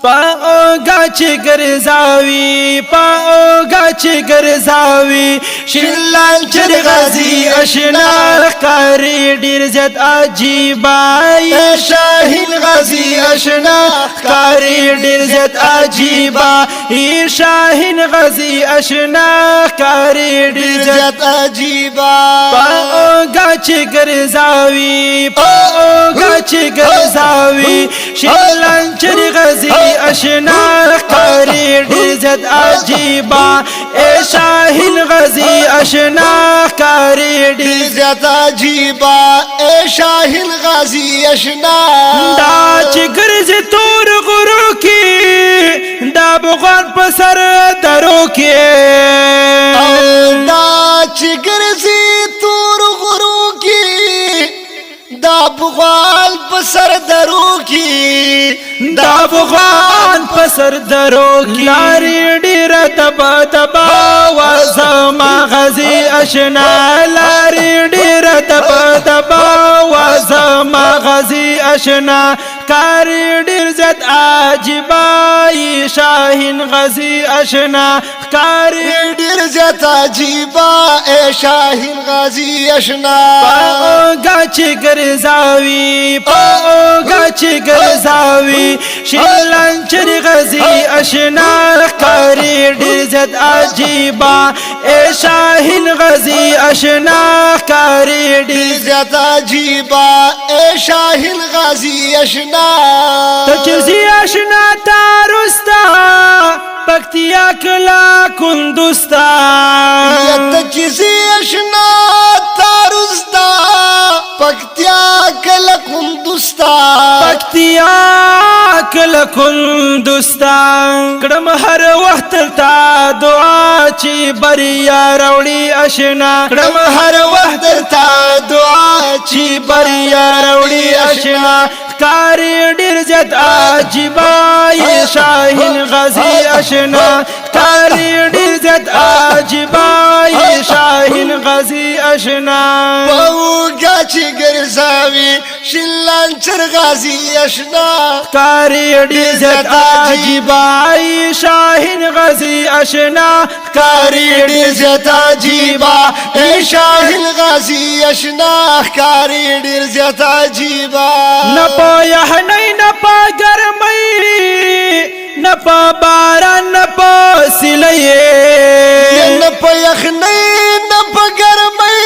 پاوگا چی گرزاوی پاوگا چی گرزاوی شلال چر غازی اشنا کاری ډیر زیات عجیبا شاهین غازی اشنا کاری ډیر زیات عجیبا شاهین غازی اشنا کاری ډیر زیات عجیبا پاوگا چی گرزاوی پاوگا چی گرزاوی شلال چر غازی اشنا کاری ډیر زیات عجیبا شاهین غازی اشنا کاری ډیر زیات عجیبا شاهین غازی اشنا دا چې ګرځي تور غرو کې دا بغان په سر درو کې دا چې ګرځي تور غرو کې دا بغان په سر درو کې دا بغان په سر درو کې لاري ډیر تبا تبا وزما غازی اشنا لاري ډیر تبا تبا وزما غازی اشنا کاری ډیر زیات عجیبا شاهین غازی اشنا کاری ډیر زیات عجیبا شاهین غازی اشنا پاوگا چی گرزاوی پاوگا چی گرزاوی شلان چر غازی اشنا کاری ډیر زیات عجیبا شاهین غازی اشنا کاری ډیر زیات عجیبا شاهین غازی اشنا تجزی اشنا تارستا پکتیا کلا کندستا تجزی اشنا تارستا پکتیا کلا کندستا پکتیا کلا کندستا کړم هر وخت تا دعا چې بریا راوړي اشنا کړم هر وخت تا دعا چې بریا راوړي اشنا کاری ډیر زیات عجیبا شاهین غازی اشنا کاری ډیر زیات عجیبا شاهین غازی اشنا پاوگا چی گرزاوی شلان چر غازی اشنا کاری ډیر زیات عجیبا شاهین غازی اشنا کاری ډیر زیات عجیبا شاهین غازی اشنا کاری ډیر زیات عجیبا نپا یحنی نپا گرمی نپا باران نپا سلی نپا یخنی نپا گرمی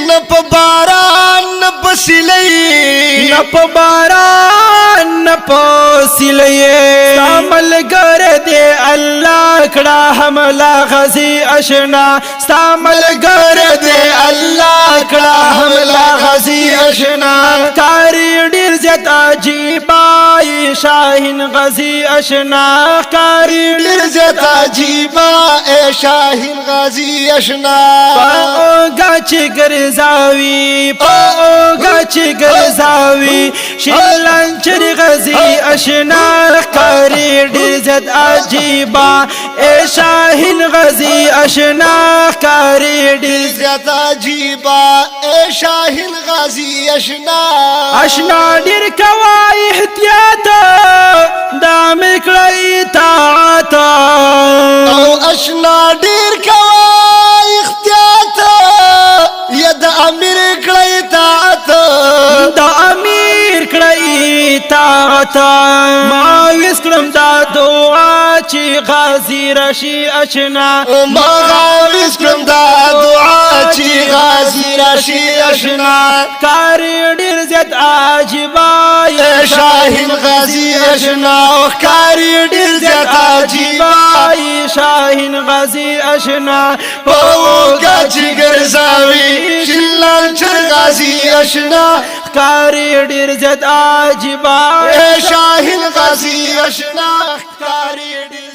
نپا باران نپا سلی نپا باران نپا سلی سامل گر دے اللہ کڑا حملہ غازی اشنا سامل گر دے اللہ کڑا حملہ غازی اشنا کاری ډیر زیات عجیبا شاهین غازی اشنا کاری ډیر زیات عجیبا شاهین غازی اشنا پاوگا چی گرزاوی پاوگا چی گرزاوی شلان چر غازی اشنا کاری ډیر زیات عجیبا شاهین غازی اشنا کاری ډیر زیات عجیبا شاهین غازی اشنا اشنا ډیر کوا احتیاط دا میکړی طاعت او اشنا ډیر کوا احتیاط یا د امیر کړی طاعت دا امیر کړی طاعت ما وسکړم دا دعا چې غازی راشي اشنا ما وسکړم دا دعا چې غازی راشي اشنا کاری ډیر زیات عجیبا شاهین غازی اشنا کاری ډیر زیات عجیبا شاهین غازی اشنا پاوگا چی گرزاوی شلان چر غازی اشنا کاری ډیر زیات عجیبا شاهین غازی اشنا کاری ډیر